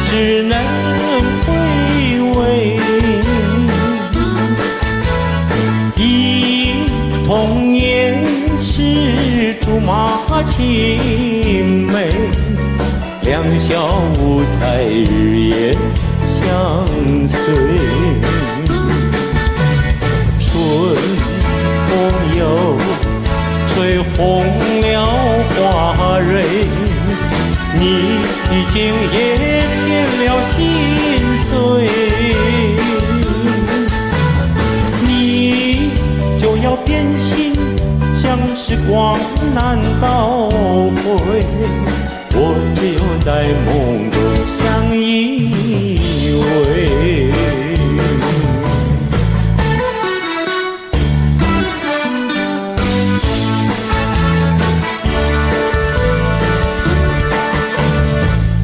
只能回味。忆童年时竹马青梅，两小无猜日夜相随。春风又吹红了花蕊，你已经也添了心碎，你就要变心，像时光难倒回，我只有在梦中相依偎。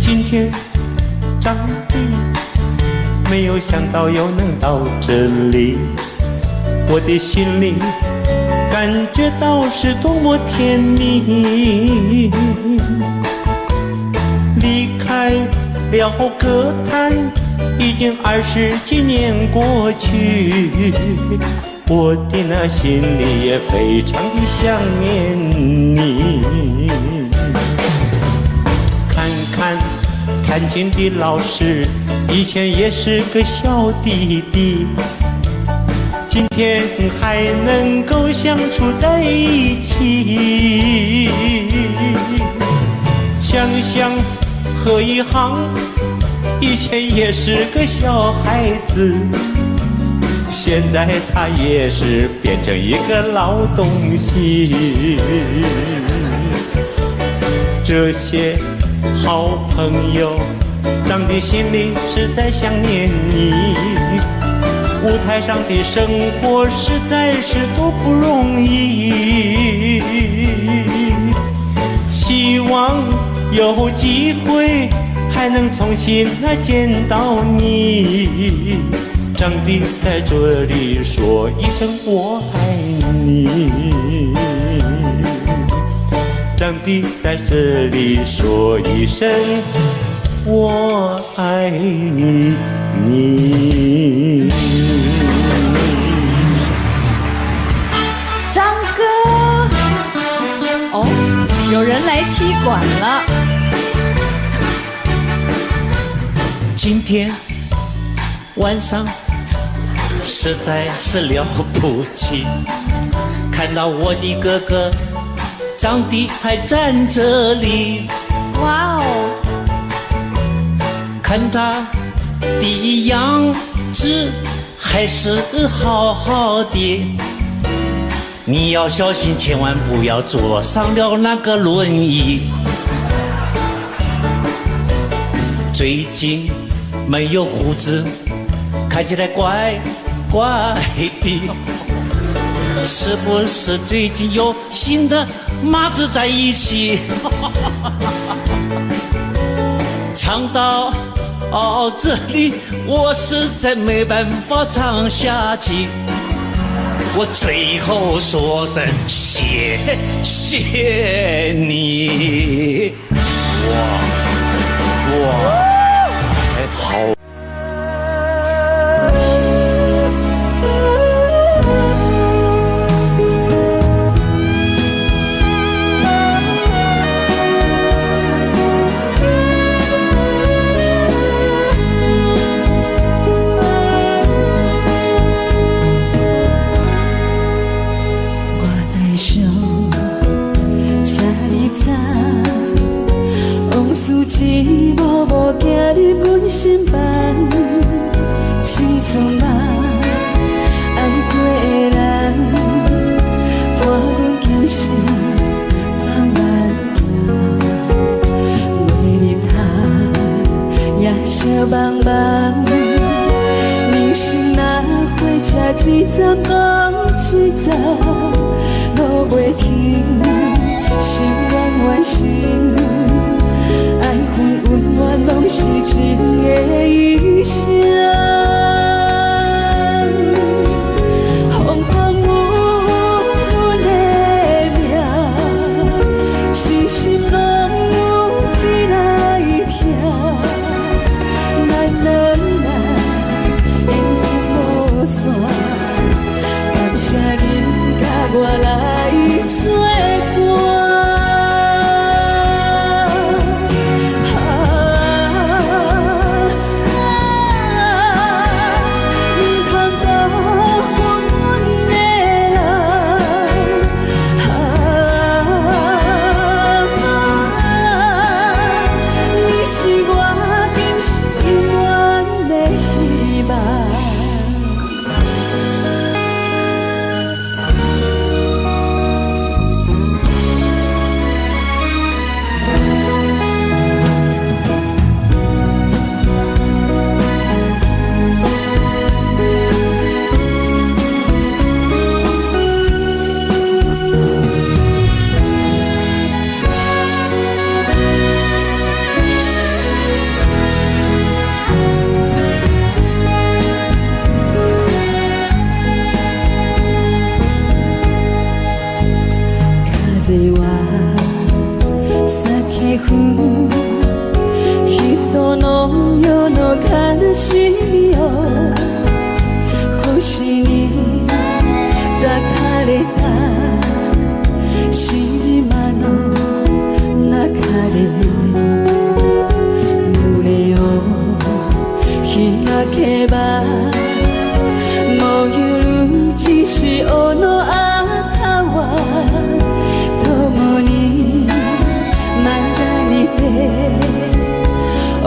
今天长地，没有想到又能到这里，我的心里感觉到是多么甜蜜。离开了歌坛，已经20几年过去，我的那心里也非常的想念你。看见的老师以前也是个小弟弟，今天还能够相处在一起。想想何以航以前也是个小孩子，现在他也是变成一个老东西。这些好朋友长的心里实在想念你，舞台上的生活实在是多不容易。希望有机会还能重新见到你，长地在这里说一声我爱你，长地在这里说一声我爱你。张哥，哦，有人来踢馆了。今天晚上实在是了不起，看到我的哥哥长得还站这里，哇哦！看他的样子还是好好的，你要小心，千万不要坐上了那个轮椅。最近没有胡子，看起来怪怪的，是不是最近有新的马子在一起？唱到这里，我实在没办法唱下去，我最后说声谢谢你。哇，好。一幕幕走入阮心房，青葱啊，爱过的人，伴阮今生慢慢行，每日行夜色茫茫，人生若火车一站讲一站，路袂停，心愿完成。爱恨温暖拢是情的余生，风风雨雨阮的命，痴心拢有你来疼，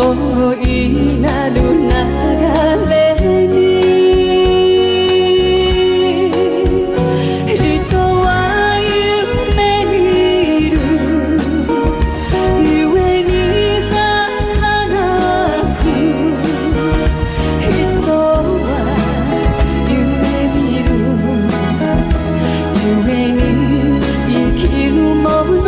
哦，伊那路那个嘞你，人は夢見る夢に儚く、人は夢見る夢に生きるもの。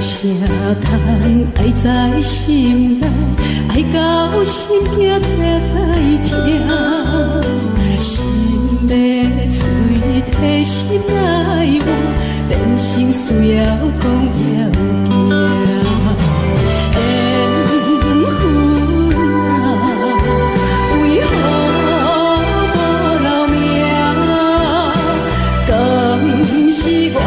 谁叹爱在心内，爱到心惊切在痛，心要嘴提心内话，人生需要讲了行。缘分啊，为何无留名？敢是我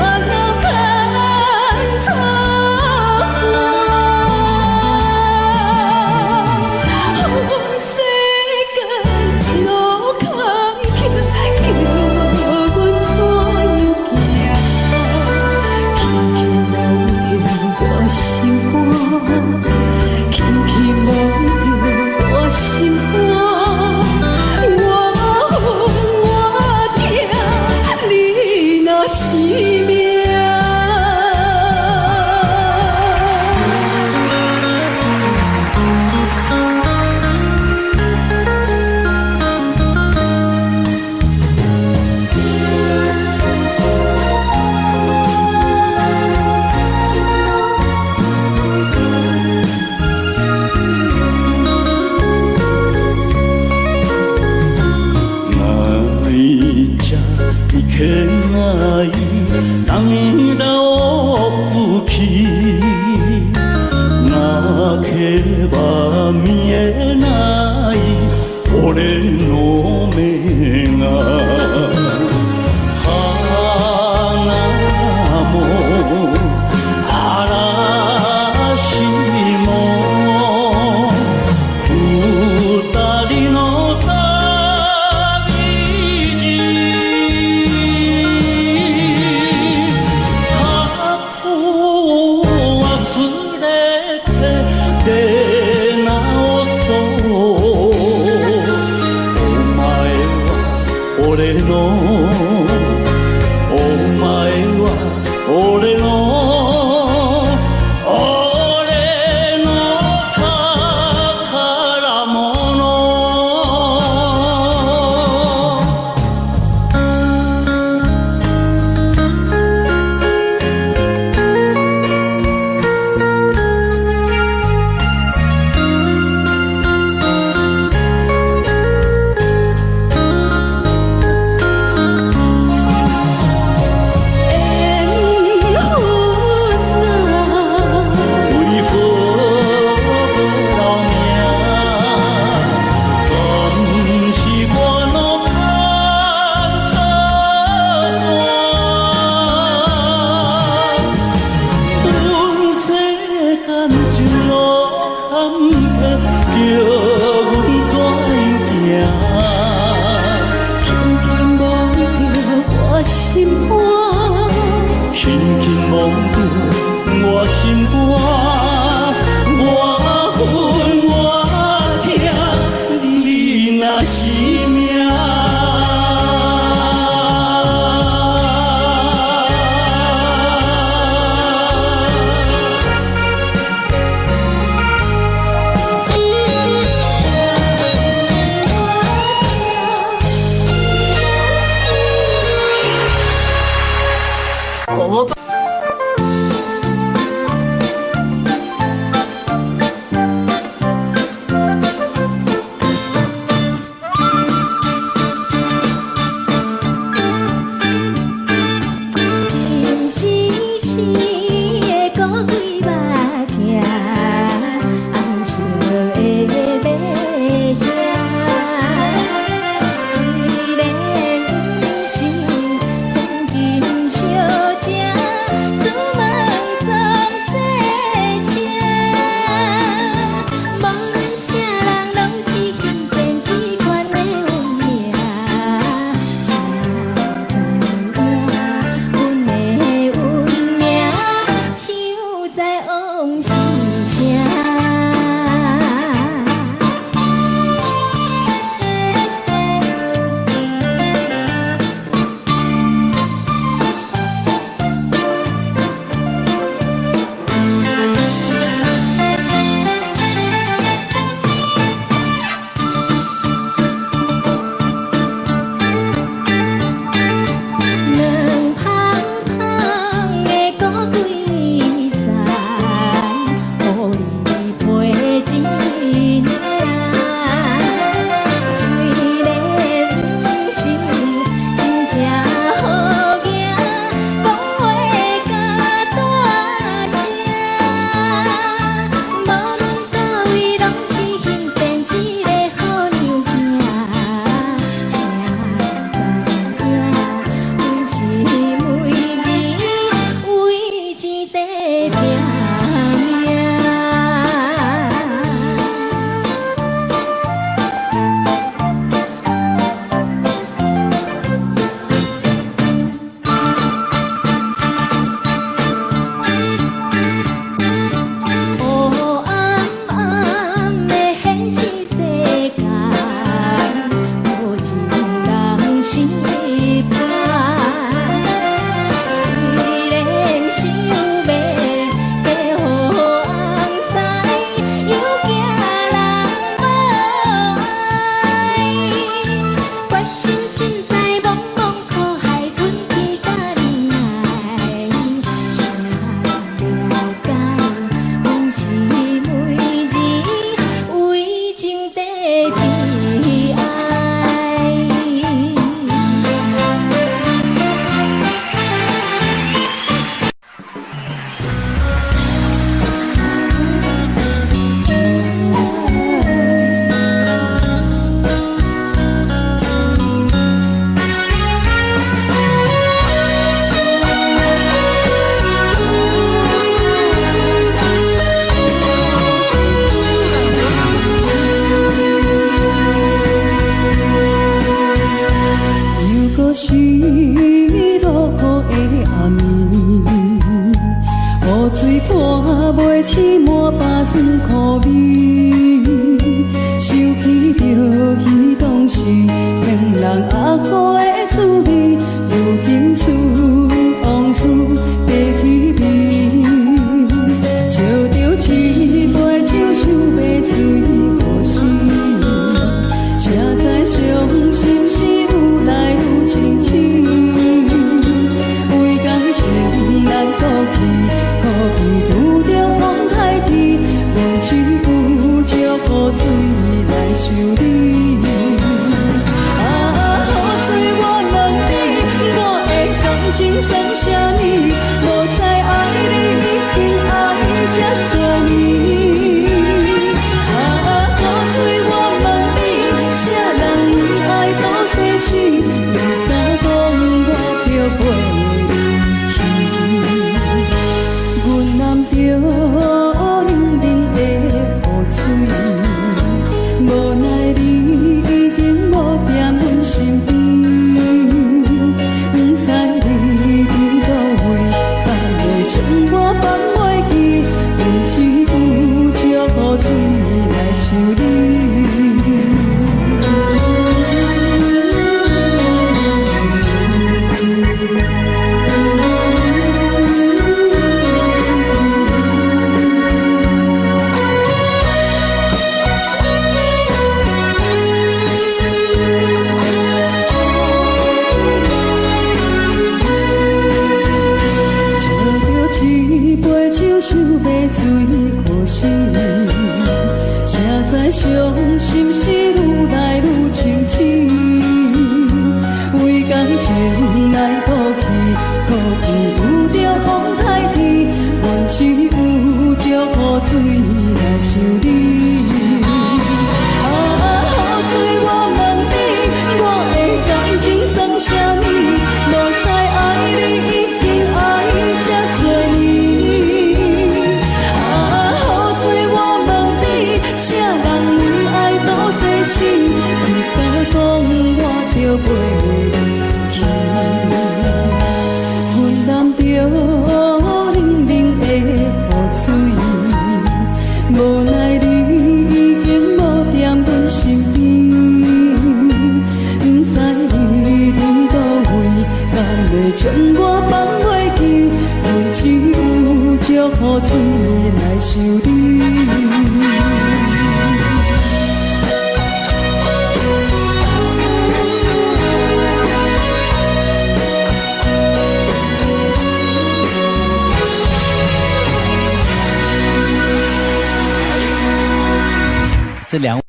这两位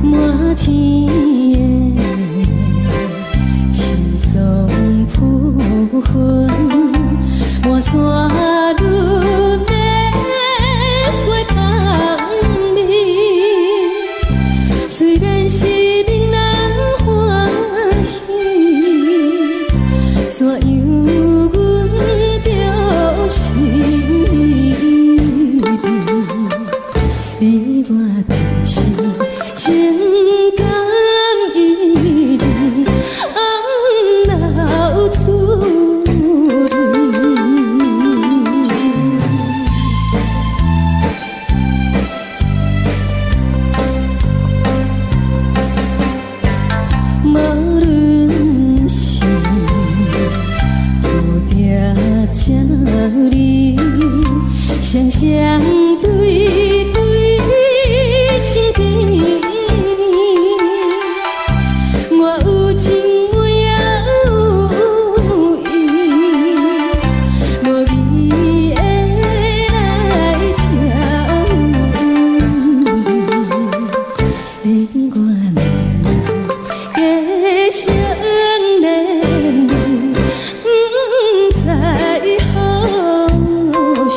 满天的这里，双双对对情甜。我有情也有意，无味的来听。你我们的相恋，不知何时。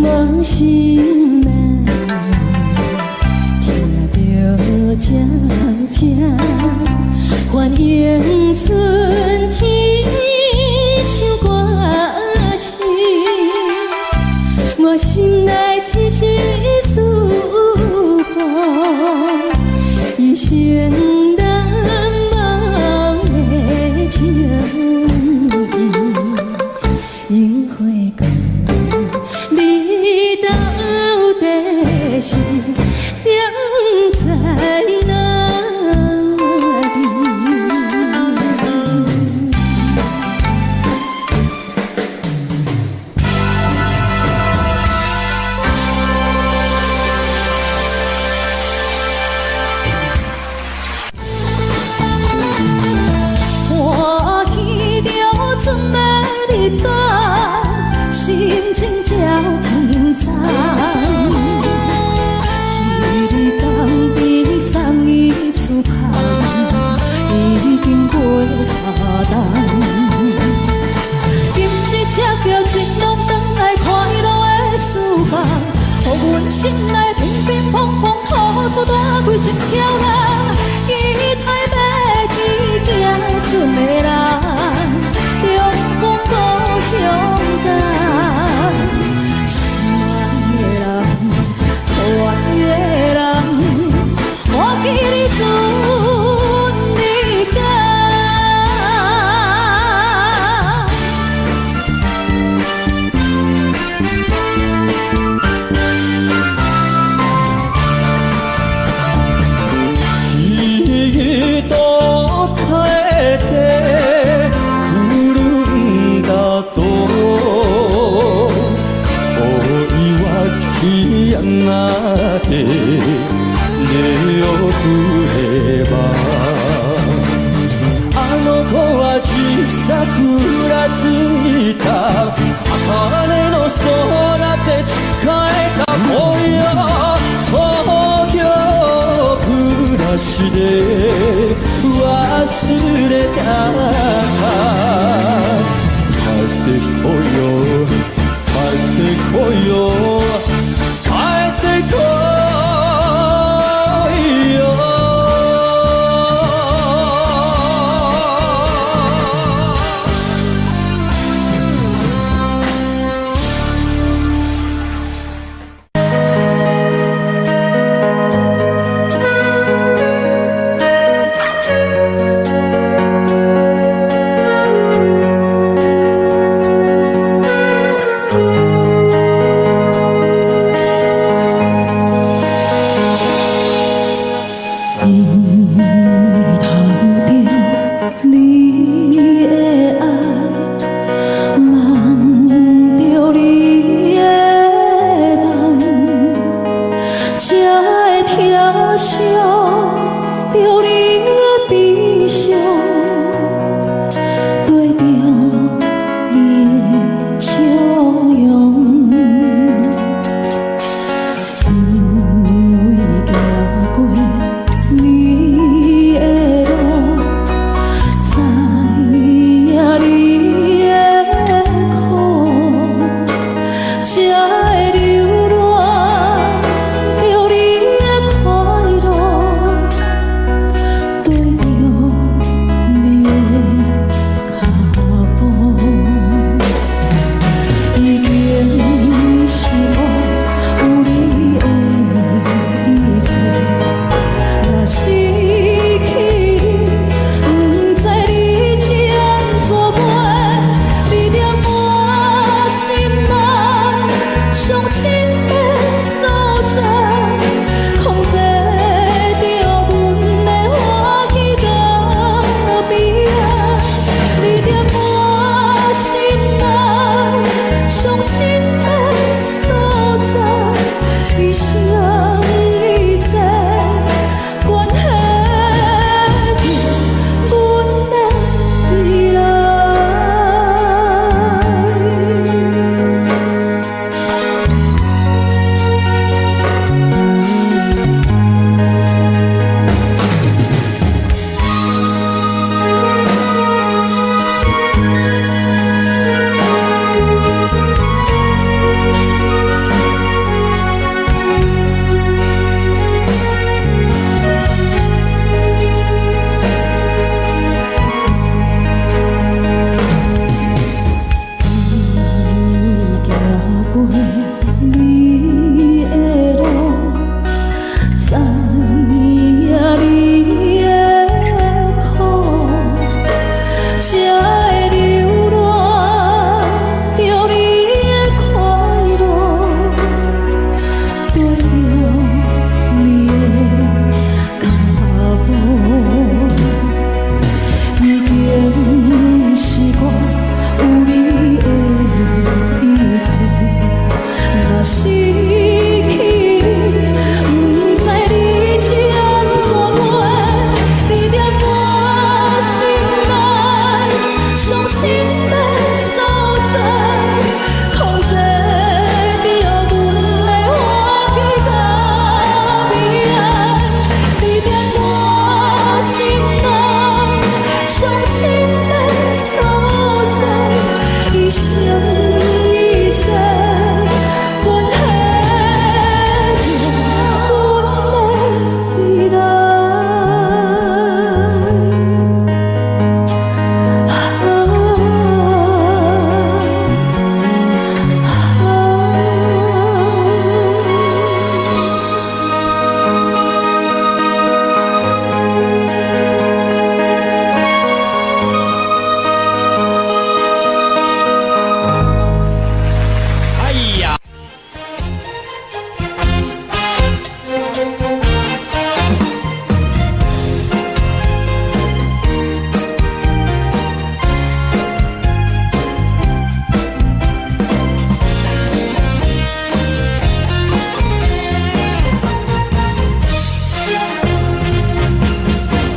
无心难，听着悄悄欢迎春天唱歌声，我心内只是思慕一生难忘的情，樱花港。你到底是定在哪里？我见着春的日光，心情照天苍。彼日江边送伊出口，已经过3冬。今日才叫情郎返来快乐的思望，予阮心内乒乒乓乓吐出大几声飘浪。期待要去行船的人，勇敢高雄港。心爱的人，可爱的人，我记你船日间。一朵开的苦lun的朵，恋は消えない根を振れば、あの子は小さくらついた茜の空で誓えた恋よ、東京暮らしで忘れた。帰ってこよ、帰ってこよ、帰ってこよ。已经是我有你的意思，若失去，不知你将怎办？你在我心内上深的所在，控制你予阮的欢喜甲悲哀。你在我心内上深的所在，一生一世，阮的未来。哎呀，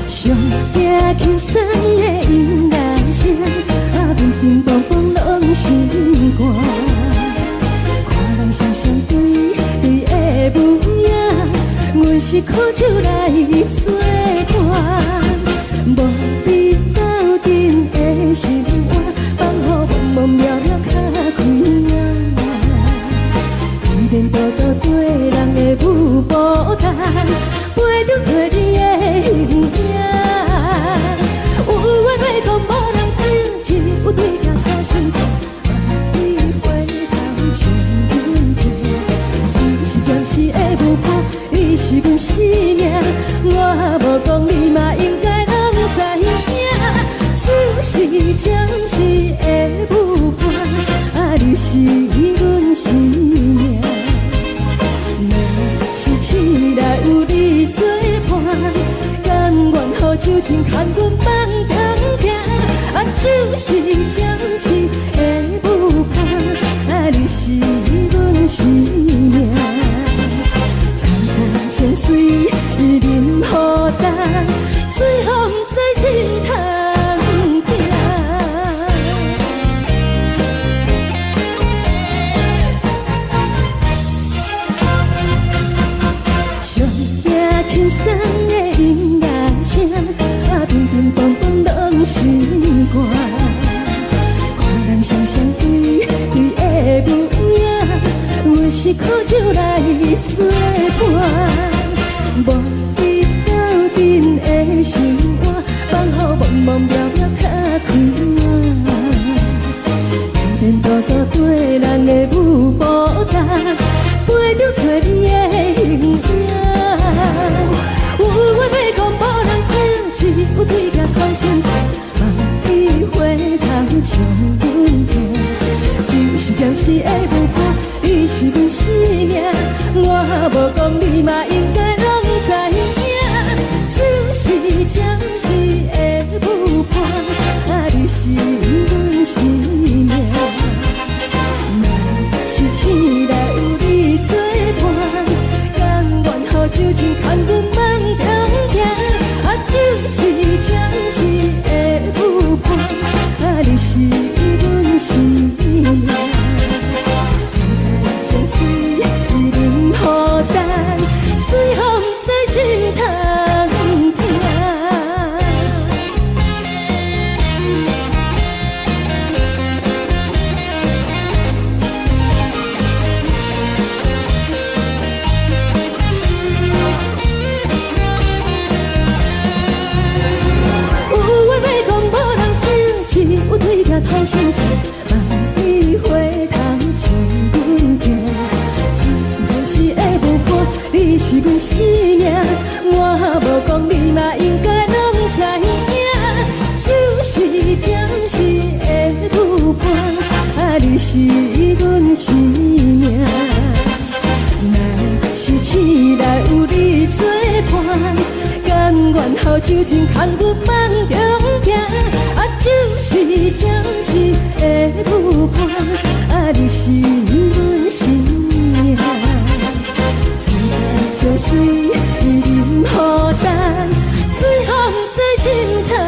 上惊轻松的音乐声，乒乒乓乓拢是歌。看人双双对对的模样，阮是苦酒来作伴。无你斗阵的生活，放予茫茫渺渺较快乐。一点多多对人的舞步弹，陪着找你的形影。有缘要讲无人知，只有对镜头相衬，万里回头像阮家。只是暂时的舞伴，你是阮生命，我无讲你嘛应该拢知影。就是暂时的舞伴，你是阮生命。是醒来有你作伴，甘愿予酒精牵阮放通行。就是暂时的舞伴，你是阮生命。层层情水任雨淡，随风在心头听。上惊轻松的音乐声，乒乒乓乓拢是歌。看人双双对对的模样，阮是苦酒来作伴。无你斗阵的生活，放予茫茫渺渺较快乐。一点多多对人的舞步弹，陪着找你的形影。有缘要讲无人知，只有对镜头相衬，万里回头像阮家。就是暂时的舞伴，你是阮生命，我无讲你嘛应该拢知影。就是暂时的舞伴，你是阮生命。是醒来有你作伴，甘愿予酒精牵阮放通行。就是暂时的舞伴，你是阮生命。层层情水任雨淡，随风在心头听。头相衬，万里回头像阮家。只是的舞伴，你是阮生命，我无讲你嘛应该拢知影。就是暂时的舞伴，你是阮生命。若是醒来有你作伴，甘愿予后酒精牵阮梦中行，啊，就是暂时的舞伴，啊，你是阮生命，曾在酒水饮孤单，最后在心通行。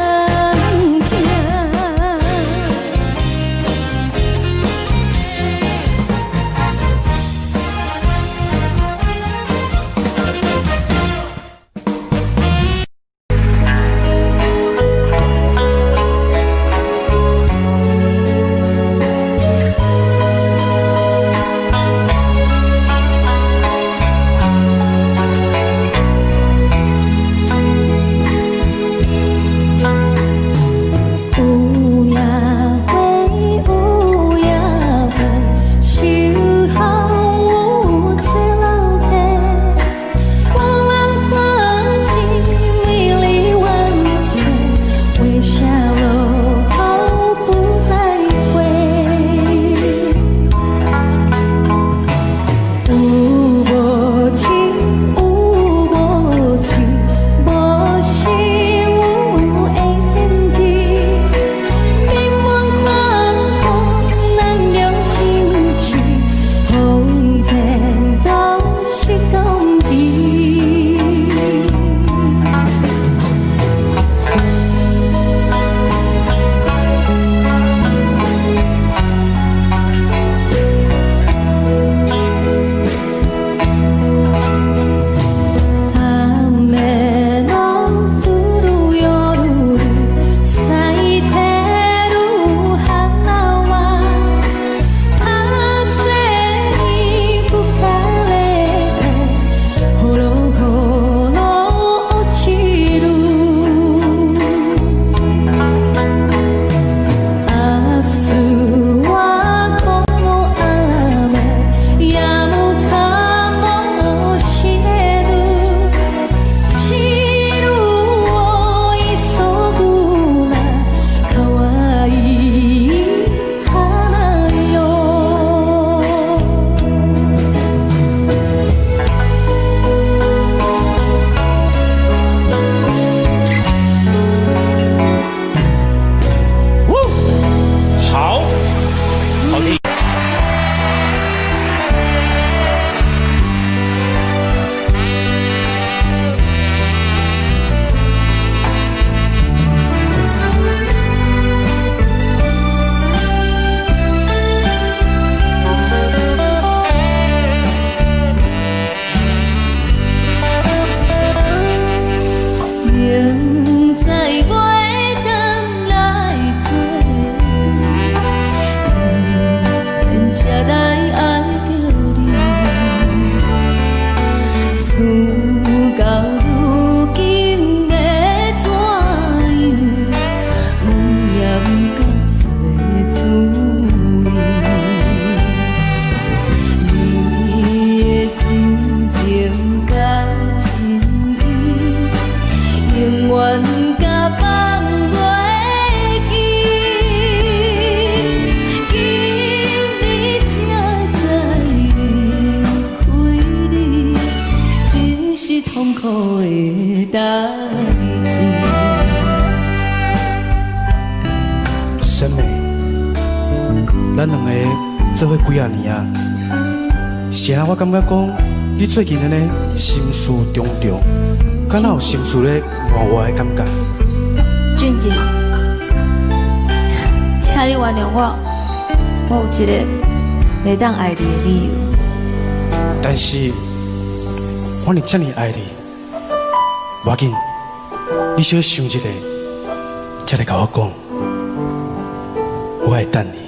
沈美，咱两个做伙几啊年啊，是啊，我感觉讲你最近安尼心事重重，敢若有心事咧换我的感觉。俊杰，请你原谅我，我有一个袂当爱你的理由。但是，我是这么爱你，无要紧，你小想一下，才来甲我讲，我会等你。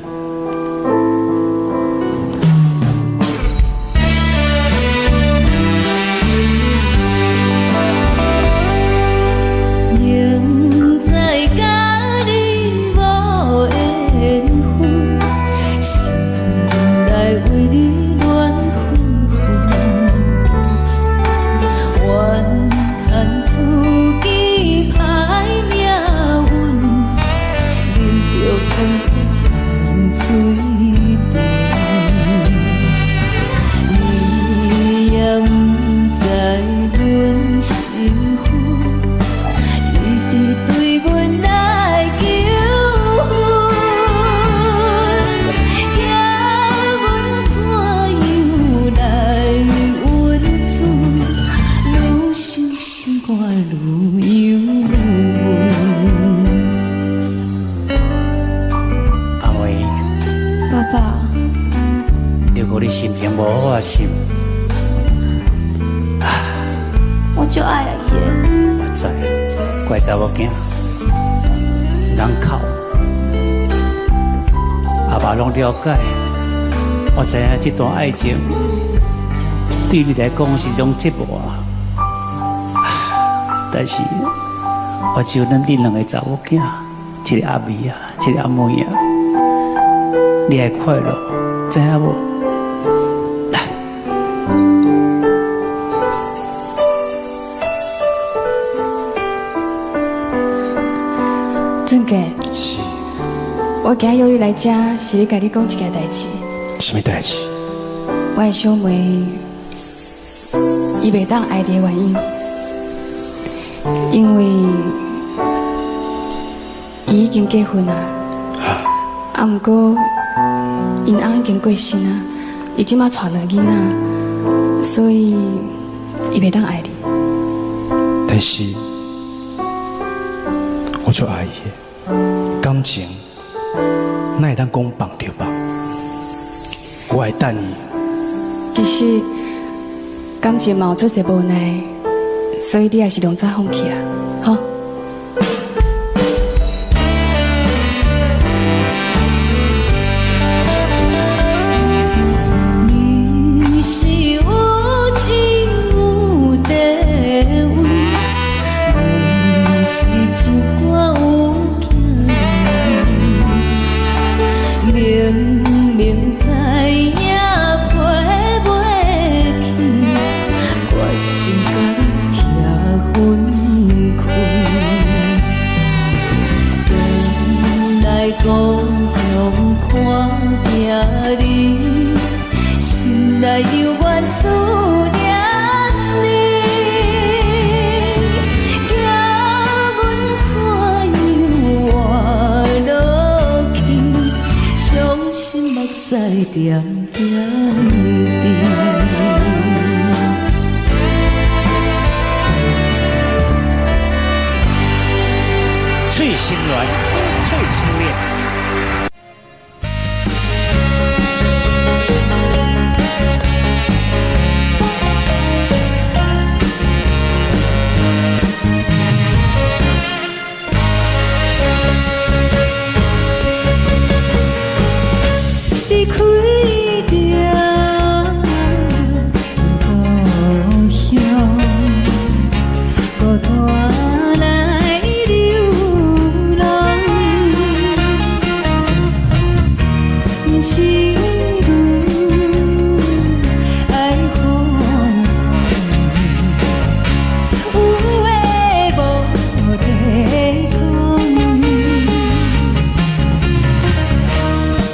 情无好啊心。我就爱伊的。我知，怪查某囝，人哭，阿爸拢了解。我知影这段爱情对你来讲是一种折磨，但是我只有咱恁两个查某囝，一个阿妹啊，一个阿妹啊，你会快乐，知影无？俊杰，是，我今日来这是要甲你讲一件代志。什么代志？我的小妹，伊袂当爱你的原因，因为伊已经结婚了，啊，毋过因翁已经过身啊，伊即马带了囡仔，所以伊袂当爱你。但是，我就爱伊的感情，哪会当讲放就放？我会等伊。其实感情嘛有做些无奈，所以你也是两早放弃啊，吼。你是有情有地位，你是一寡有行，明明知影陪袂去，我心肝痛分开。原来孤中看见你，心内犹原思念你，叫阮怎样活落去？伤心目屎点点滴。翠心软，翠清恋。离开着故乡，孤单来流浪，是阮爱放有诶无地讲。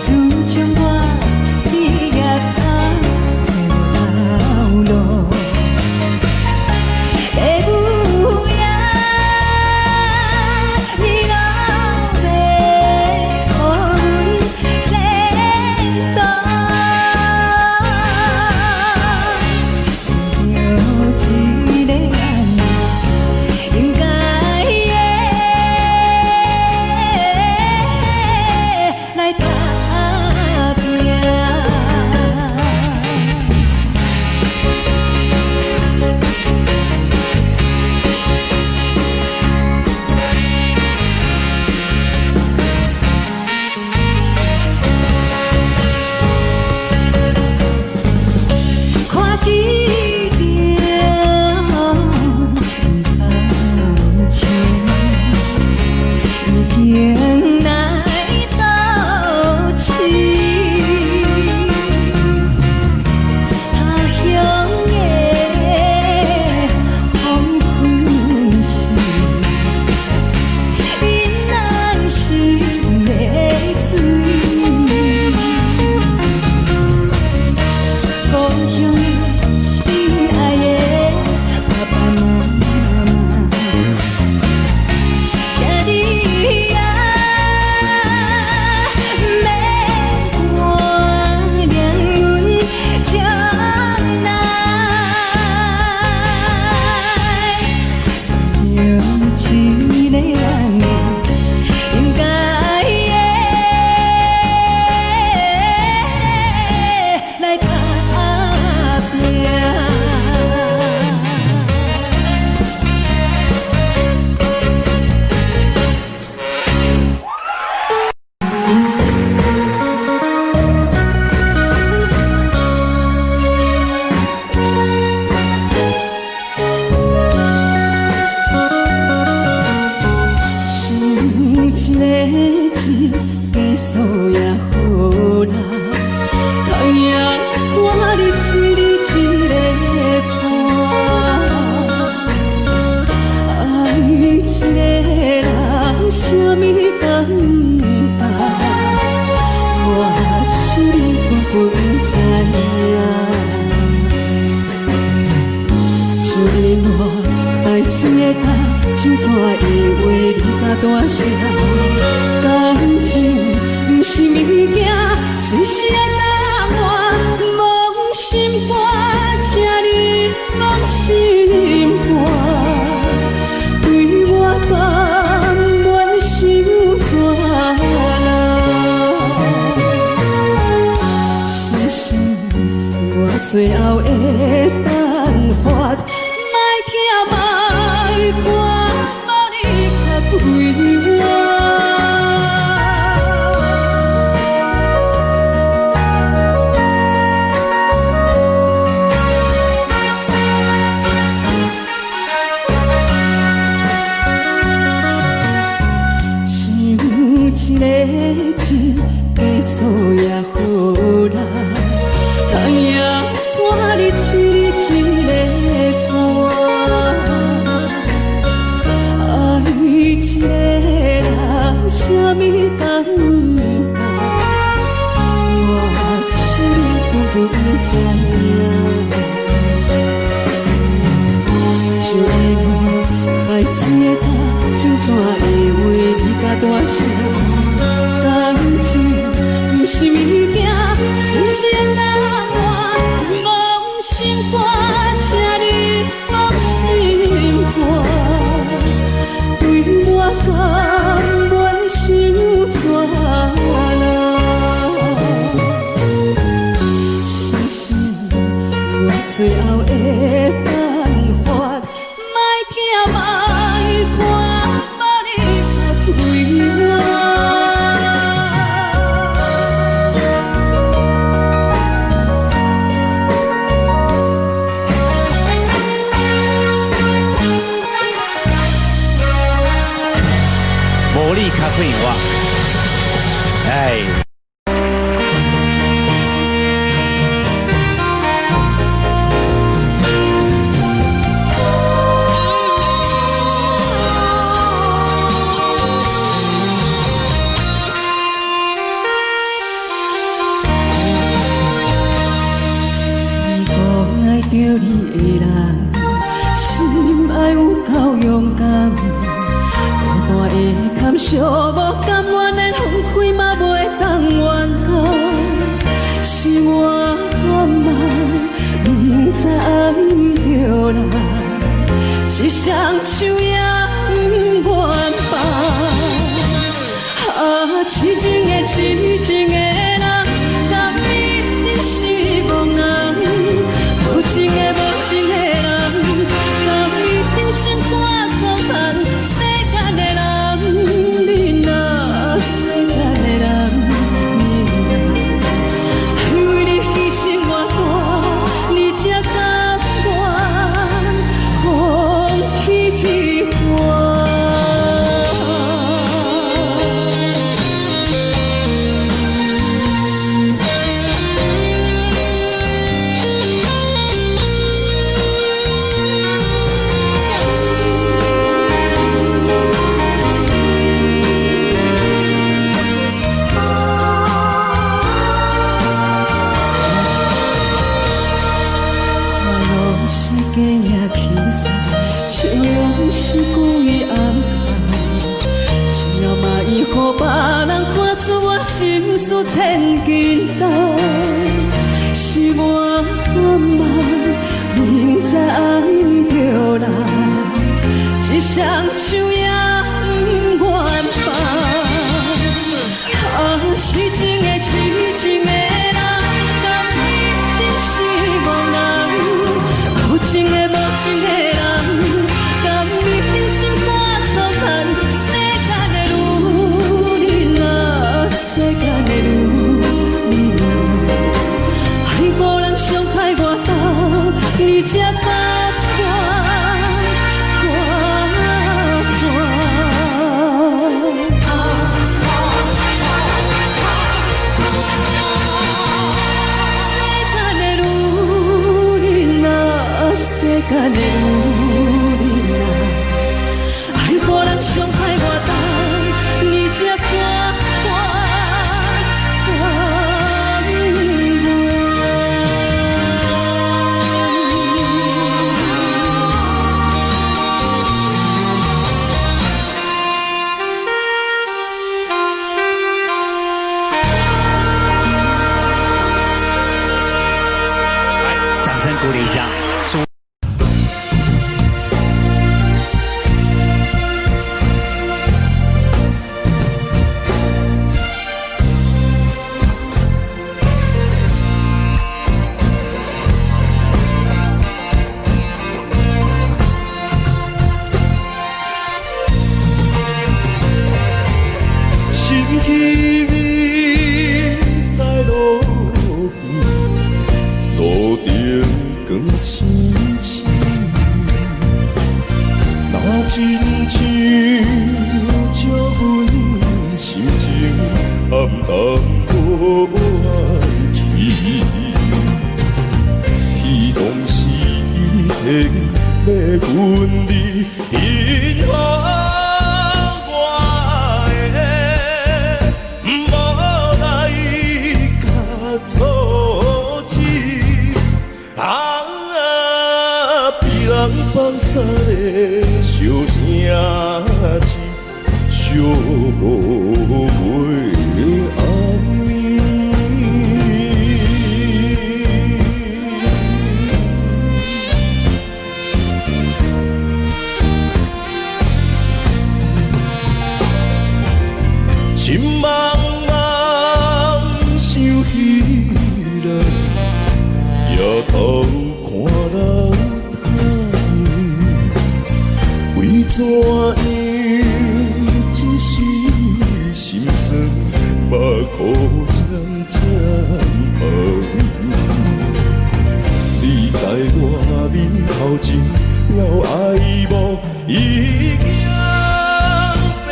自从我毕业后走老路，父母也你老要互阮连带，只有一个人应该来打拼。看见着头前，已经来到市，他乡的黄昏时，因咱是泪水。故乡亲爱的爸爸妈妈，请你啊，免挂念阮将来，只有一个人应该来打。么等待？我手里我不知影。就连我爱情的答，就怎会话你甲大声？感情不是物件，随时会答我。梦心肝，请你放心肝，对我敢袂伤怎啦？是是我最后的办法，莫惊莫看，把你较对我。一个情，结束也好啦，但也我你一日一个寒，爱一个人，什么等待？我心不知影。就连我孩子的答，就算会话你甲大声。感情不是物件，随时会答我。梦心肝，请你放心肝，对我敢袂伤怎啦？是是我最后的办法，莫惊莫看，把你较对我。无你较快我，哎。着你的人，心爱有够勇敢，孤单的堪寂无甘愿连风开嘛袂当怨叹，是我暗梦，明知爱毋着人，一双手也不愿放，痴情的痴情的人，甘你你是无人。无情的无情的人，甘你真心肝粗残。世间的人，你若世间的人，你若为你牺牲偌大，你才甘愿放弃我。假也轻松，笑容是故意安排，只要嘛伊予别人看出我心思千斤重，是我暗梦，明知爱毋着人，一双手也不愿放，痴情的痴情的人，甘你真是无人。无情的无情的人，甘你真心肝粗残。世间的路，你若世间的路，你若爱无人伤害我到，你才甘愿去在路边，路顶光青青，若亲像照阮心情，暗淡无怨气，天公时天要阮你幸福。放洒的小声字，惜袂安眠。心茫茫想起来，夜头看人。怎样一时心酸，目眶渐渐红。你在我面头前了爱慕，已经变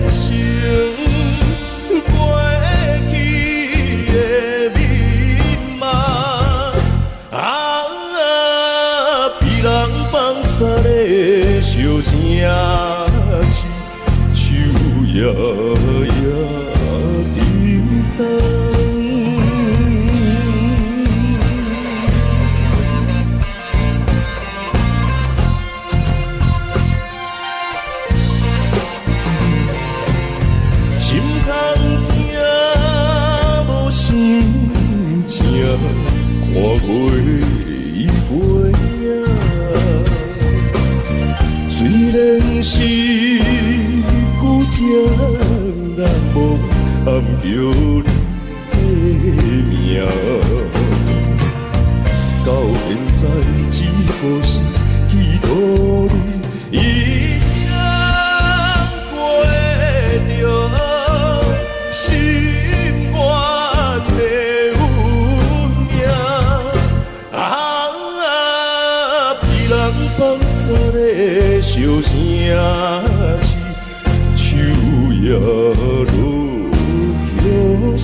成过去的密码。被人放散的小声字，手摇摇叮当。心空听无声声，看月已飞影。虽然是孤情难忘，暗叫你的名。到现在只可惜彼途你一生过着心愿的运命。被人放散的小声字，手摇落声。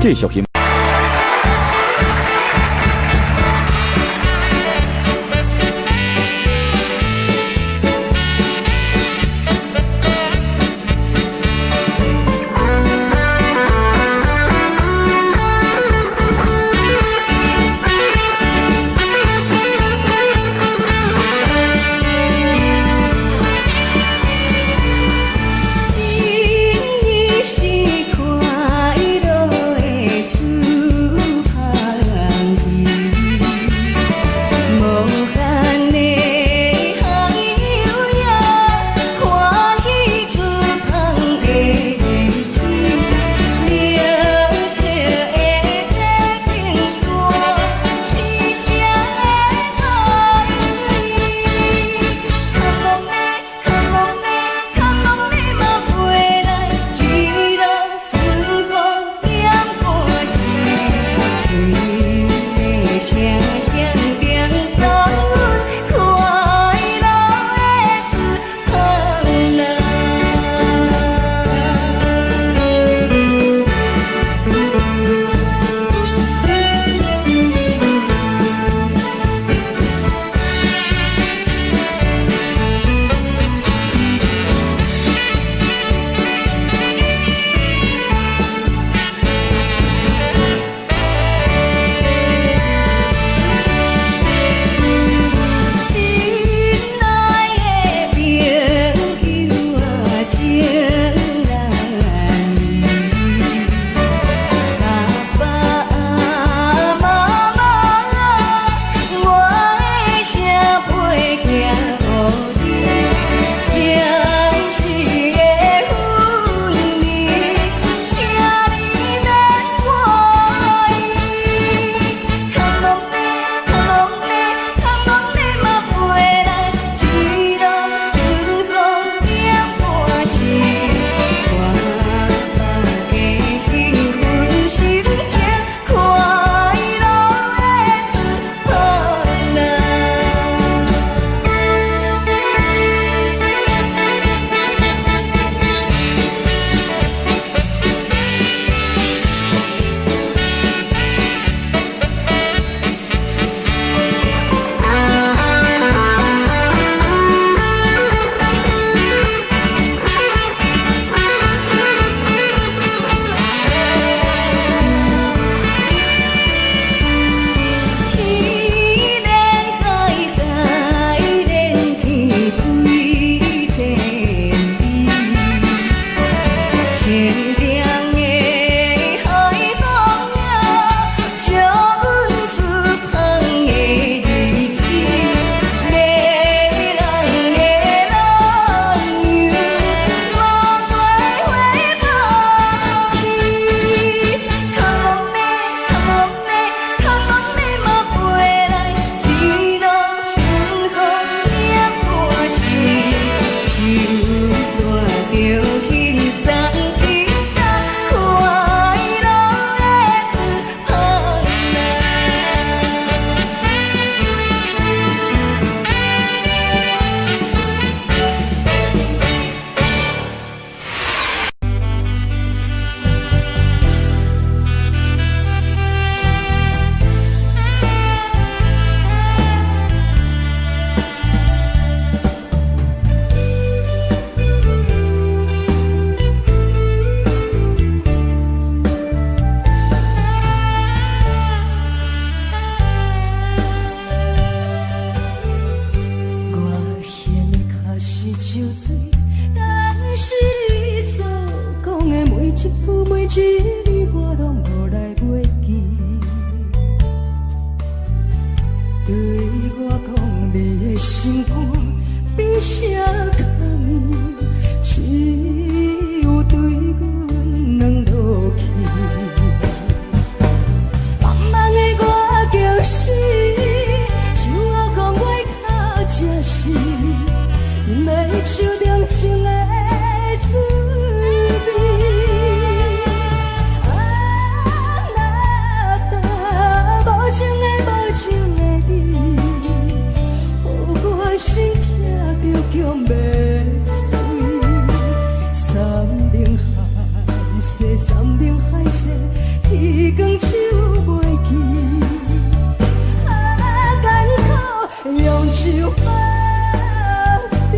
继续欣。是快乐的是你所讲的每一句每一字，我拢无来袂记。对我讲你的心肝比啥空呢？只有对阮两落去。茫茫的我就是就我讲话较正是，要手中情的滋味。无情的无情的你，予我心痛着强要碎。山明海誓，山明海誓，天光手袂记。艰苦用手把比。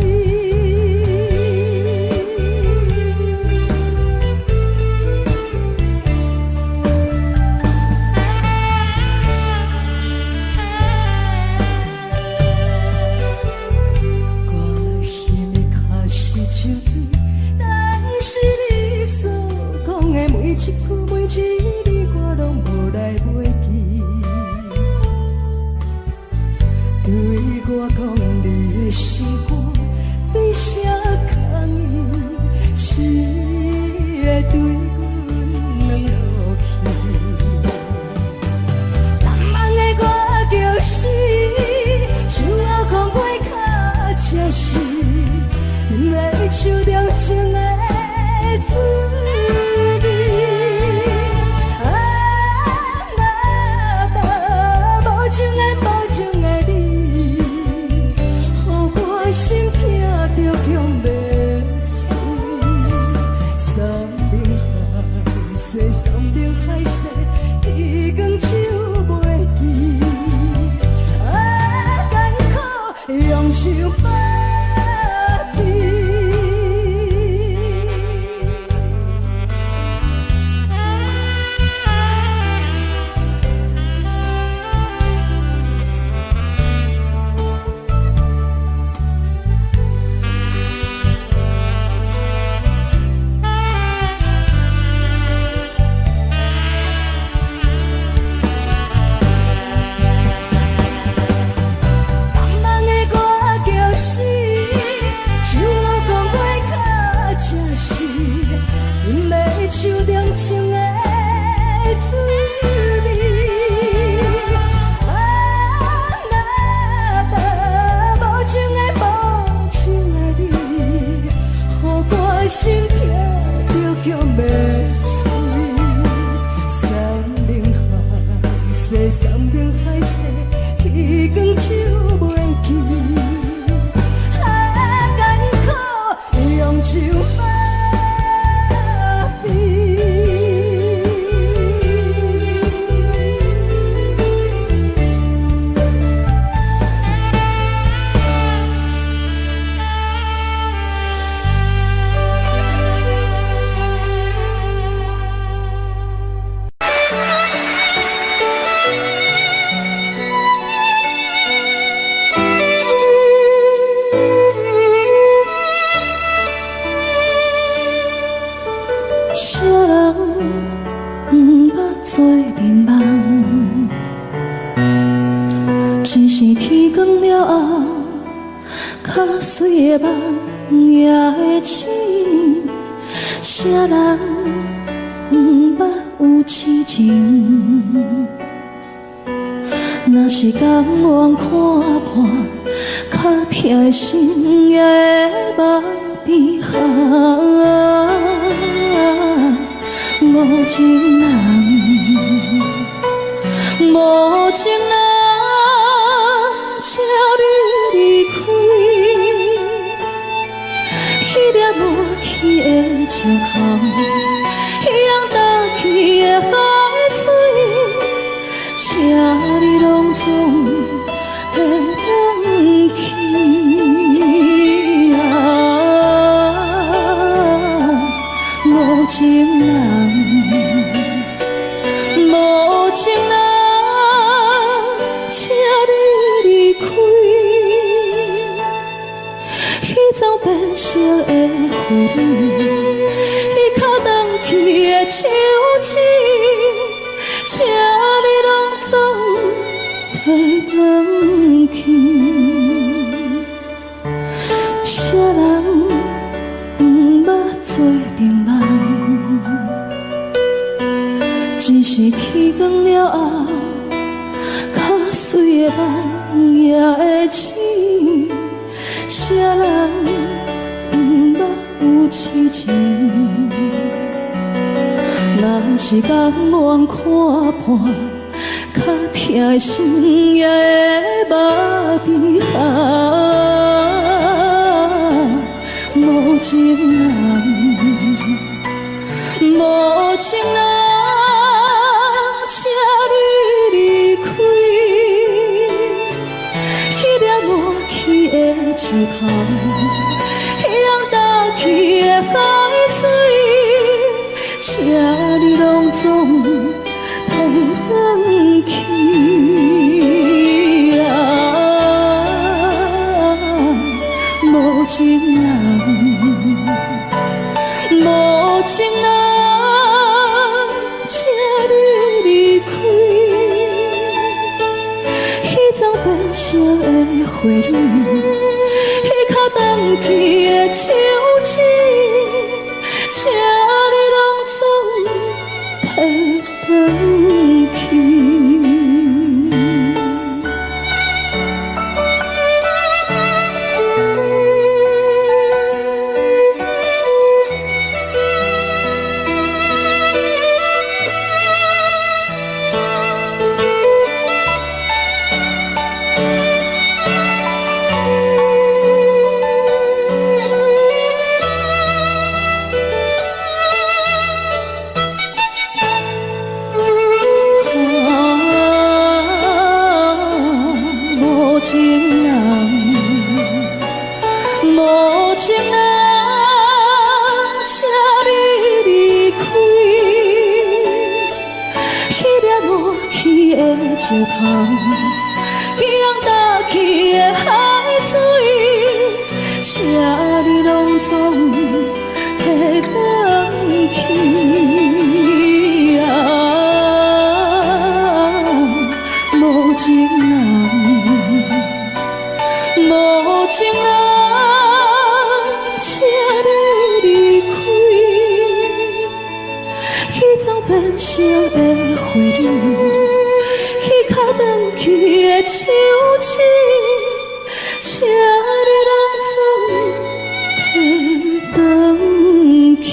每一句每一字，我拢无来袂记。对我讲你的心肝比啥空呢？只会对阮两落去。茫茫的我就是就我讲话较正是，要手中情的滋味。无情的无情的你，予我心痛着强要碎。山明海誓，山明海誓，天光手袂记。艰苦用手把比。手中情的滋味，无情的无情的你，予我心痛着强要碎。山明海誓，山明海誓，天光手袂记。艰苦用手把。啥人毋捌做眠梦，只是天光了后，较水的梦也会醒。啥人毋捌有痴情，若是甘愿看破，较痛的心也会无边行。无情人，无情人，请你离开。迄粒无去的石头，迄样倒去的海水，请你拢总变返去啊！无情人。无情人，请你离开。彼种变色的花蕊，做眠梦，只是天光了后，较水的梦也会醒。谁人不捌有痴情？若是江湾看破，较痛的心也会抹鼻汗。无情人，无情人，请你离开。迄粒抹去的石头，迄样倒去的海水，请你拢总陪返去啊！无情人，无情人，请你离开。彼种变成的花蕊，彼较放弃的手指，请你拢总陪返去。石头，冰打起的海水，请你拢总陪返去啊！无情人，无情人，请你离开。彼种变成的花蕊，彼较放弃的手指，请你拢总陪返去。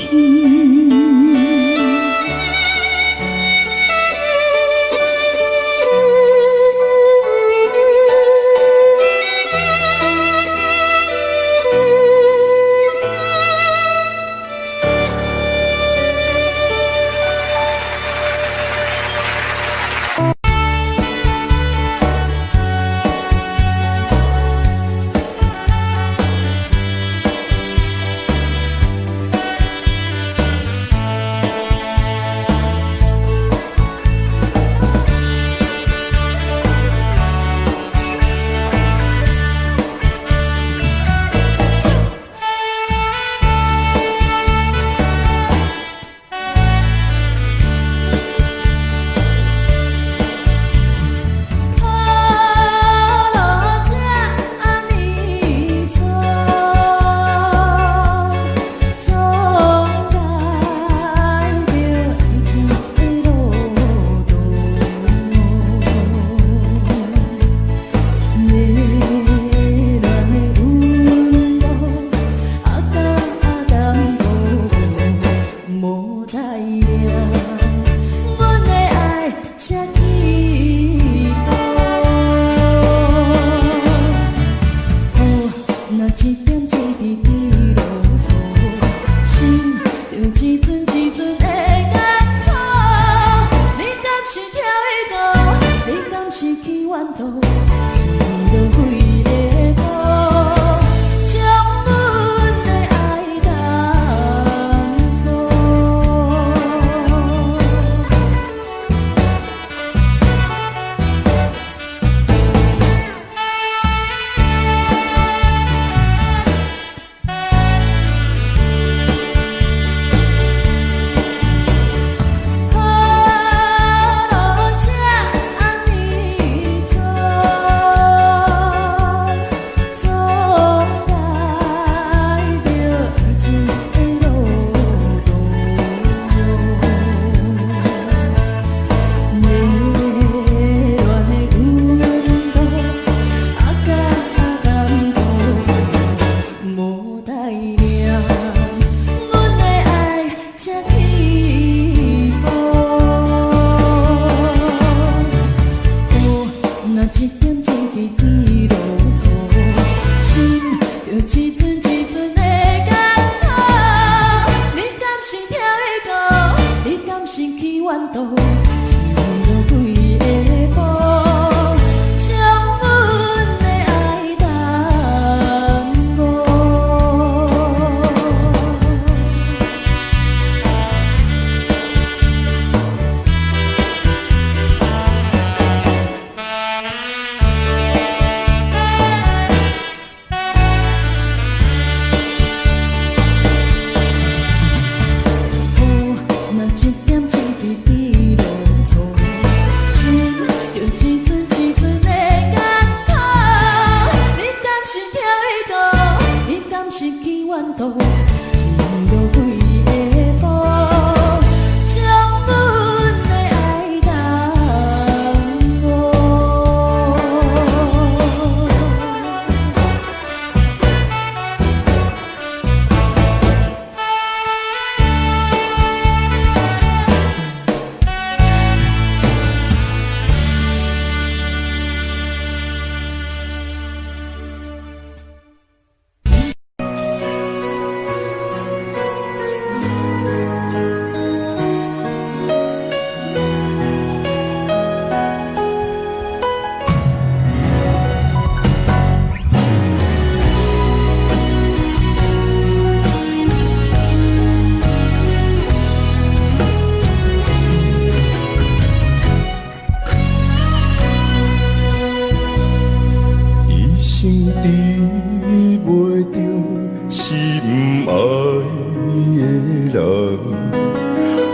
人，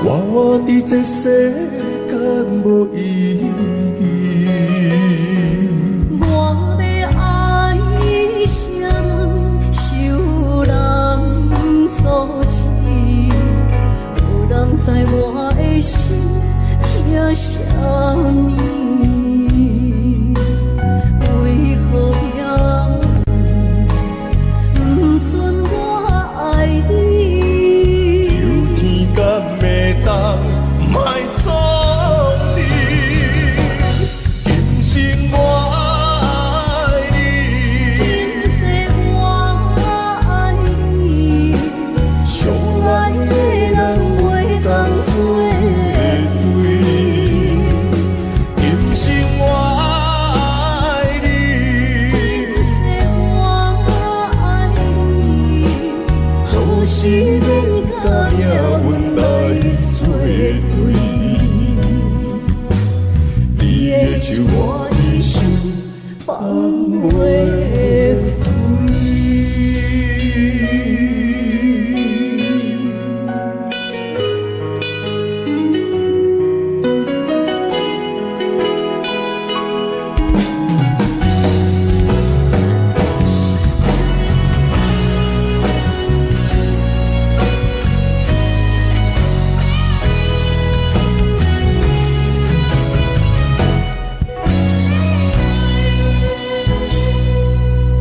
我伫这世间无意义。我要爱啥人，受人阻止，无人知我的心疼啥物。为何要不准我爱你？有天甲袂当，莫错你。今生我爱你，今世我爱你，相爱的人袂当做对。今生我爱你，今世我爱你，何时免甲命运来作对？你的手我的手放袂开。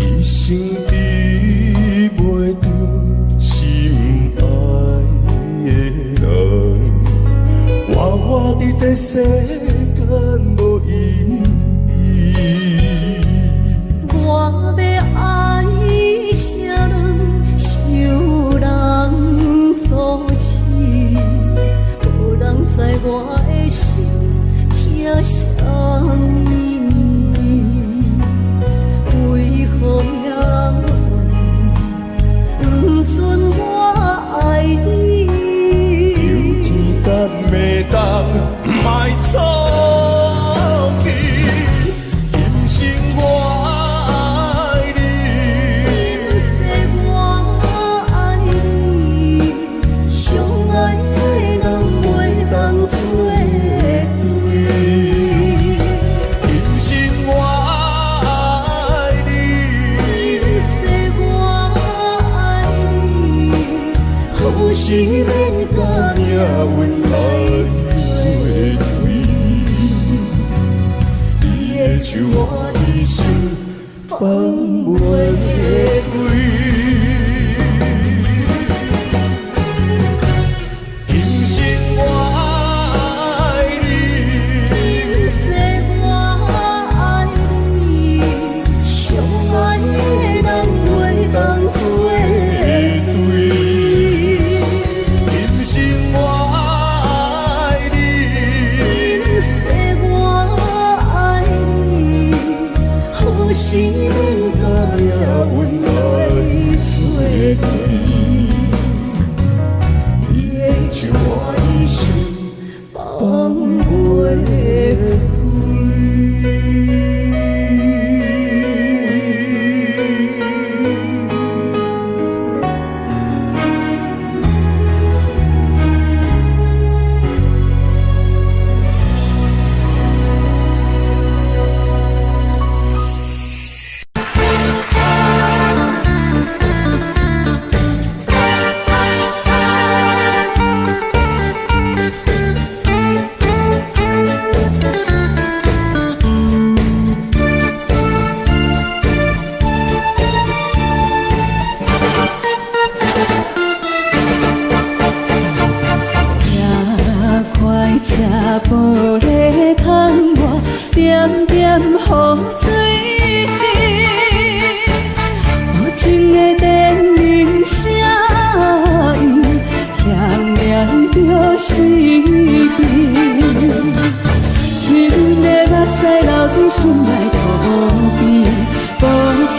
一生比袂着心爱的人，我伫这世间无意义。我要爱啥人，受人阻止，无人知我的心疼啥物。为何命运不准我爱你？有天甲袂当，莫错你。今生我爱你，今世我爱你，相爱的人袂当做对。今生我爱你，今世我爱你，何时免甲命运来作对？你的手我的手放袂开。今生我爱你，今世我爱你，相爱的人袂当做对。今生我爱你，今世我爱你，何时免甲命运来作对？你的手我的手放袂开。吃玻璃窗外点点雨水，无情的电铃声音响亮着心悲。心的目屎流进心内土边，无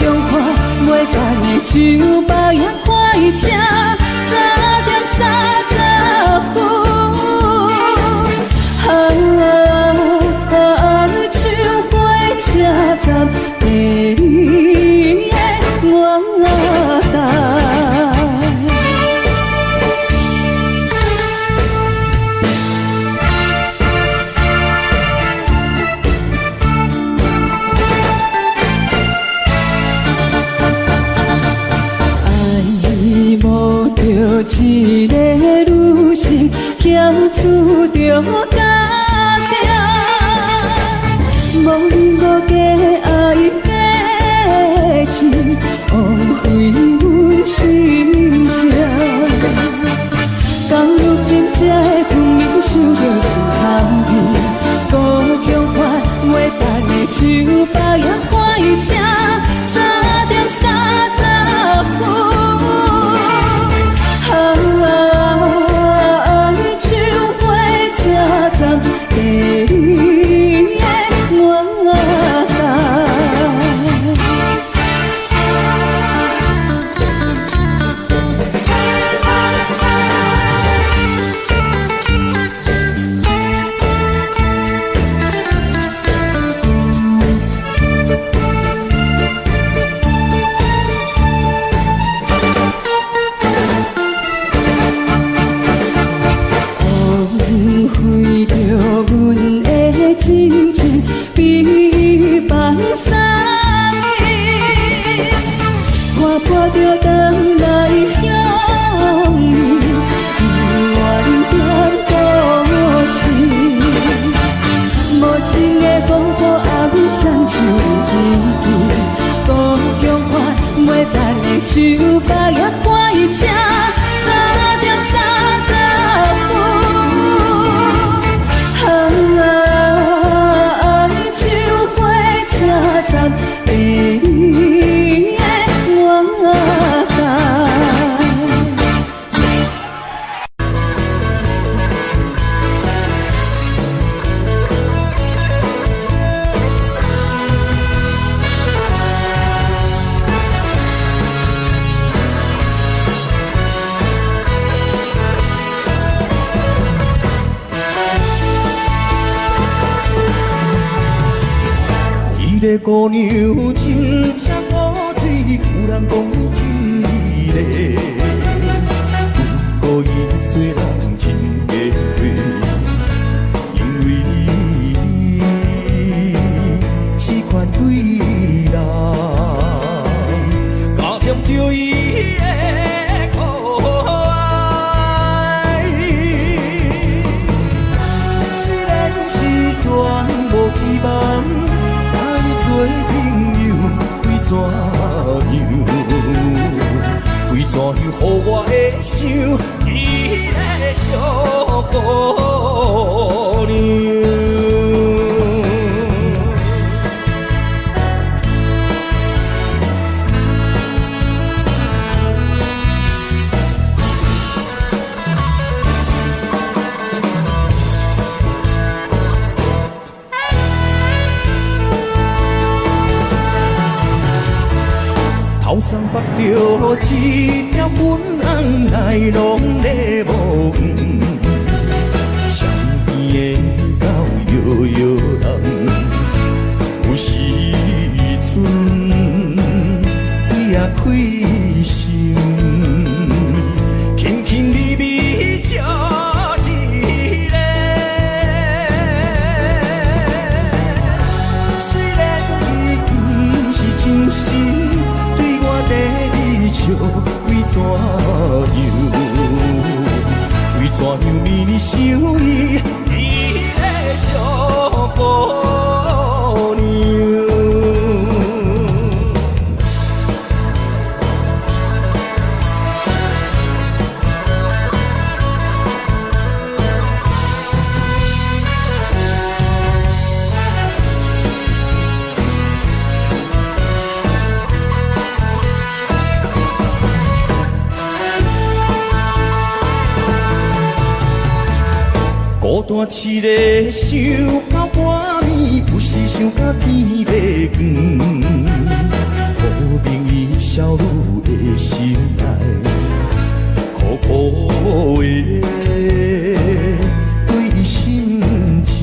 强看袂干的酒包也快车，3点30分。唱过车站第二个。我等。一个女性翘楚着家庭，无你无价爱价钱，枉费阮心情。到如今这个婚姻想着心痛甜，故乡看袂干的酒吧也开车，3点30分。秋花车站第二个我家。为着阮的真情比放送伊，看破着等来向你，愿变孤情。无情的风波啊，阮双手牵牵，故乡看袂干的酒吧也开车，3点30分。秋花车站第二个我家。这个姑娘真正古锥，有人讲伊真美丽，不过伊做人真假货，因为你这款对人，加添着伊的可爱。虽然是全无希望。做朋友为怎样？为怎样？予我会想伊个小姑娘。头鬃绑着一条粉红来拢在无远，身边的狗摇摇人，有时阵伊也开心，轻轻微微笑一个。虽然伊不是真心。第二笑为怎样？为怎样迷你想伊个小姑娘？孤单痴个想到半暝，不是想到天要光。好明伊少女的心内，苦苦的对伊心情，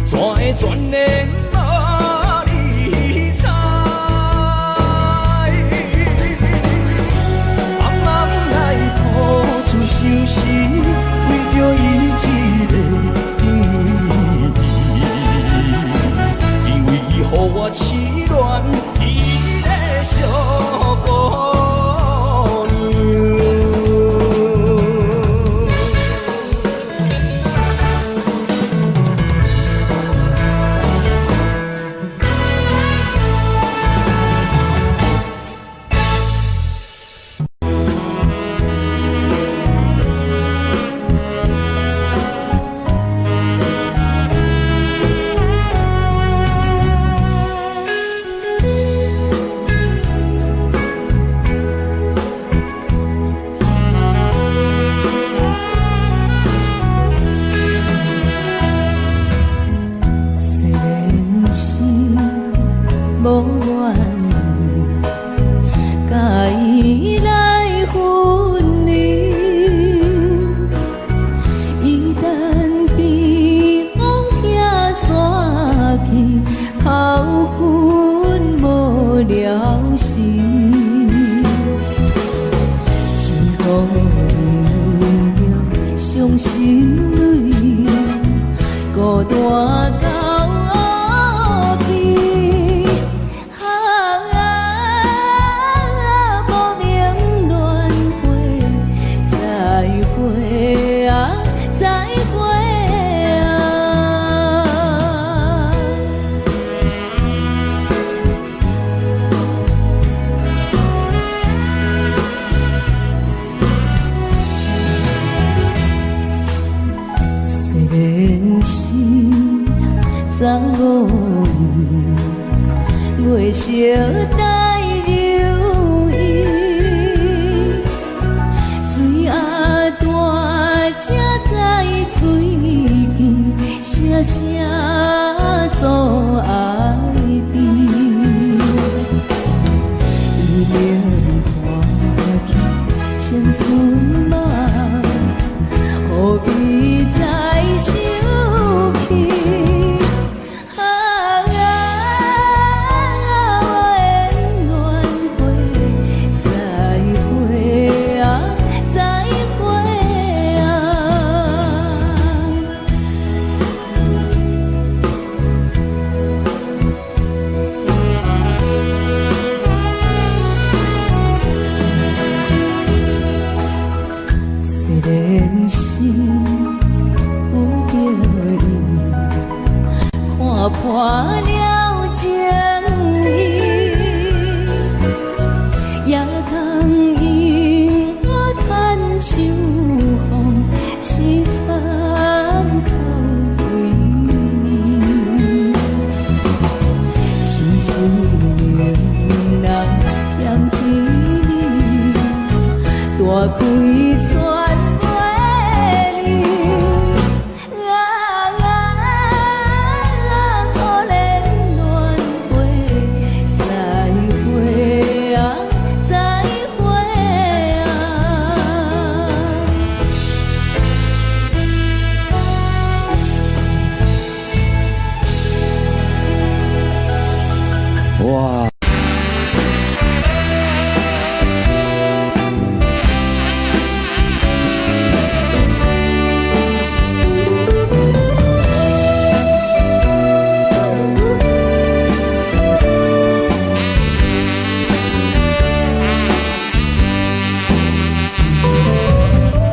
怎会全然无你知？茫茫来吐出伤心。为着伊一个朋友，因为伊予我痴恋伊个小姑娘。伤心泪，孤单到去。无明轮回，再会啊，再会啊。虽然是查某袂晓待留伊，水啊大才知水边，声声诉爱悲。伊连看去千春梦，何必再想起？虽然心有着伊，看破了情意，也通因我叹秋风，凄惨哭归你。真是令人嫌弃你，大开全。哇！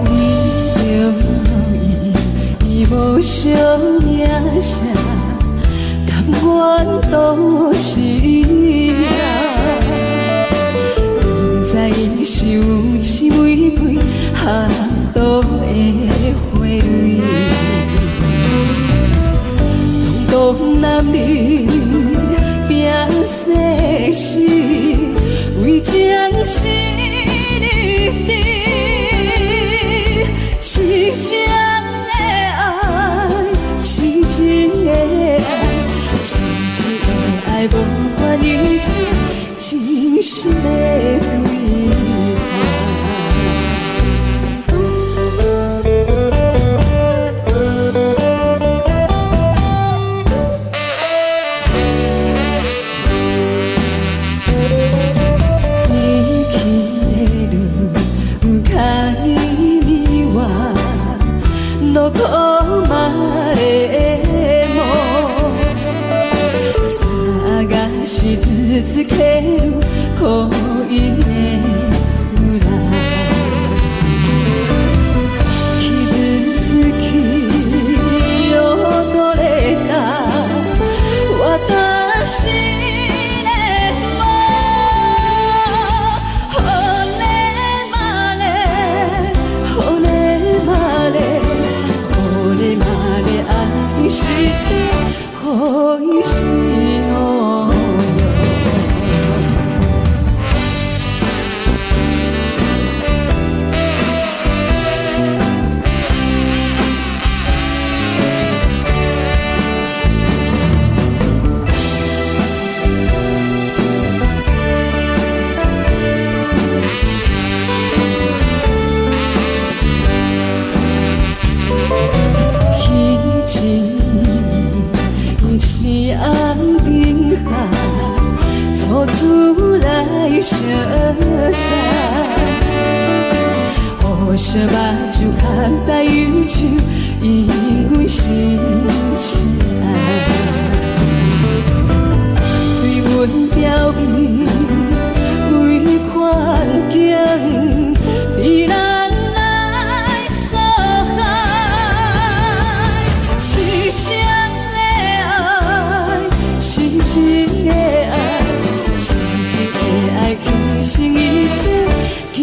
为了伊无小名声，甘愿都是命。不知伊是有痴违背，下倒的花蕊，动动男女拼世事，为将心离离。痴情的爱，痴情的爱，痴情的爱，无法理解，真心的对话。就含带忧愁，因为是情爱。对阮表面为款境，你人来所害，痴情的爱，痴情的爱，痴情的爱，牺牲一切，求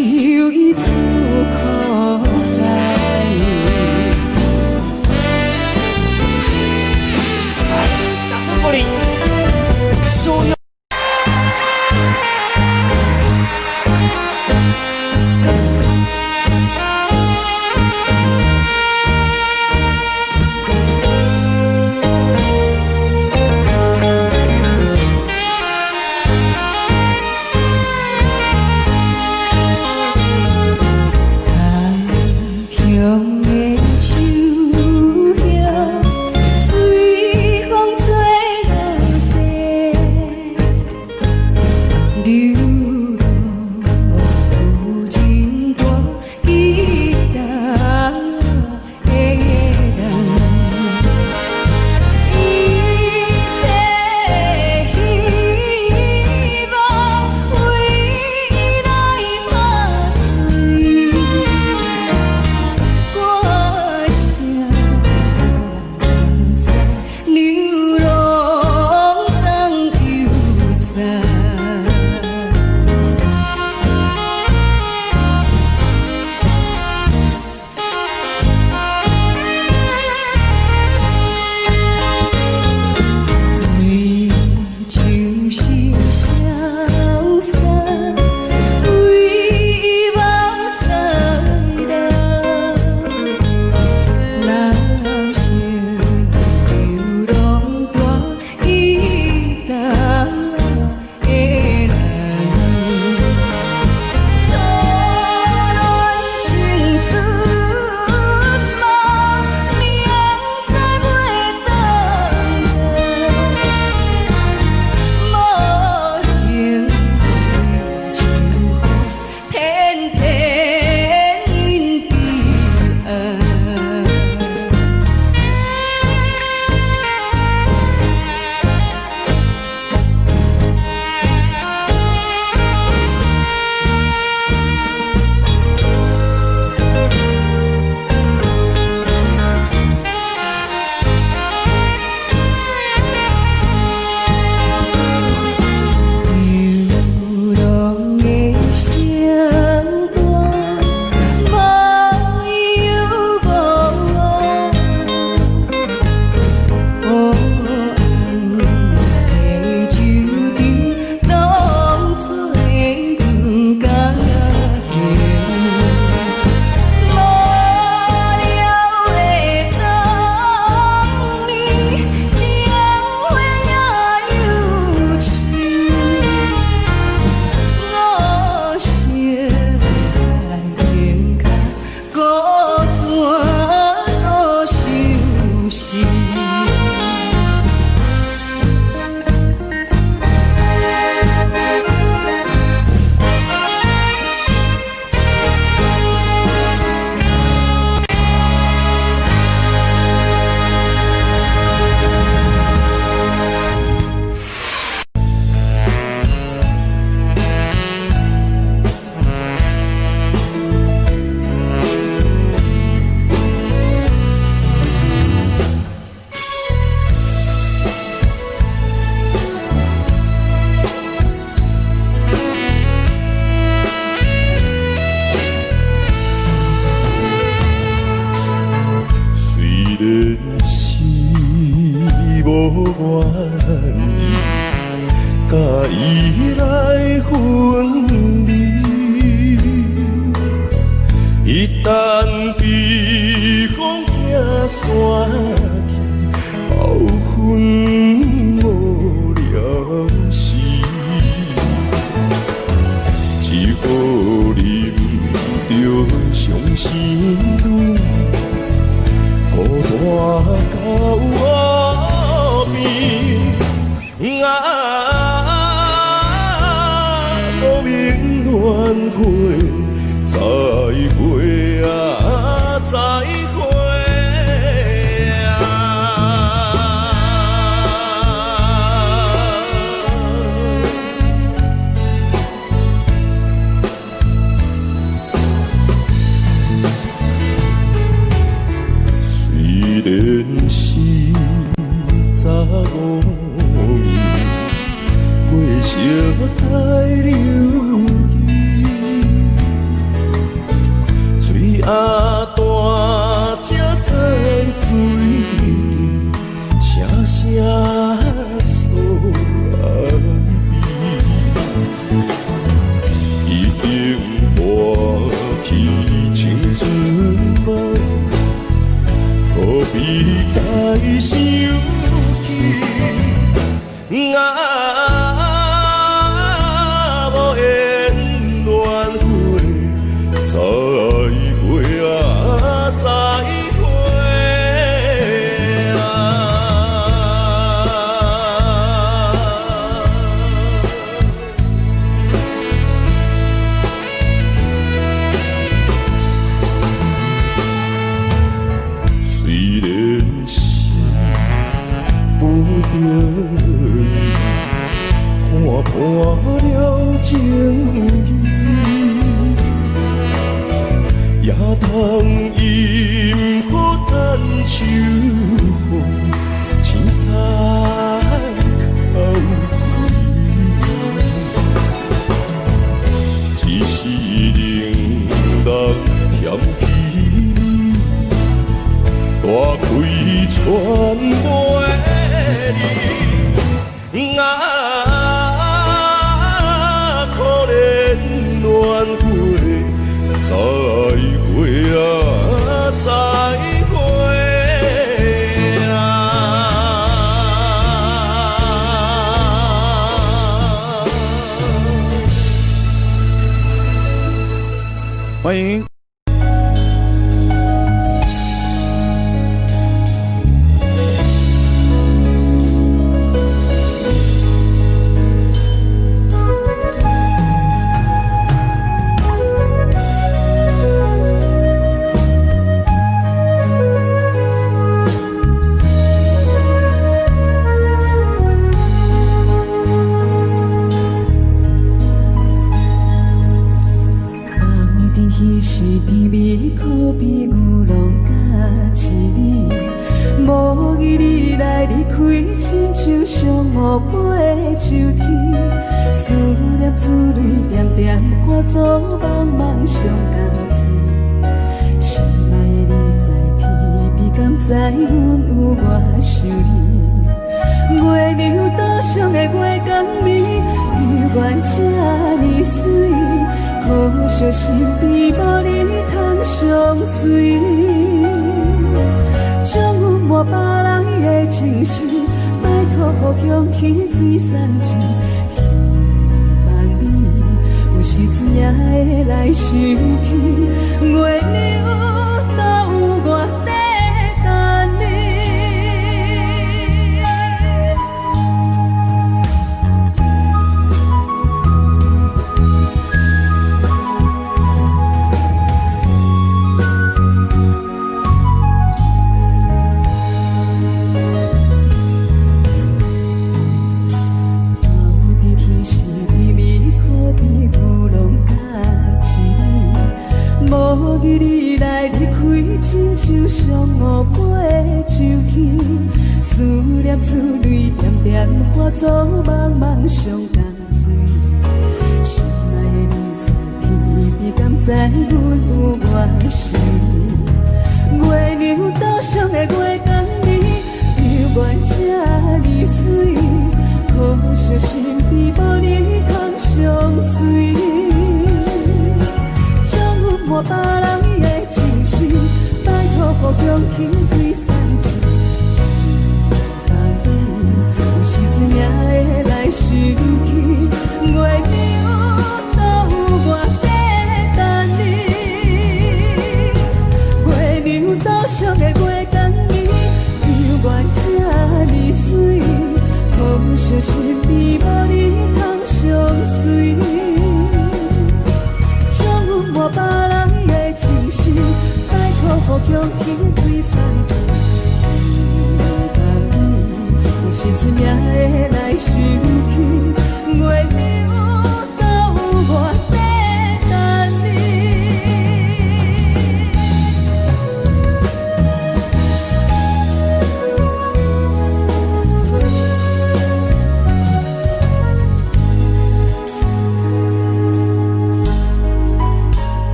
伊出苦来。掌声鼓励，所有。甲伊来分离，一旦被风拆散去，后悔无了时，只好忍着伤心泪，孤单到我边无明恋花再会啊。带流去，水啊大只在水，声声诉爱你，已经破去青春梦，何必再想起？无缘缘会，再会啊，再会啊！虽然心不得。看破了情义，也通因孤单手风青菜空开，只是令人嫌弃你，大开全袂离。缘会，再会啊，再会啊！欢迎。是一命的来受气。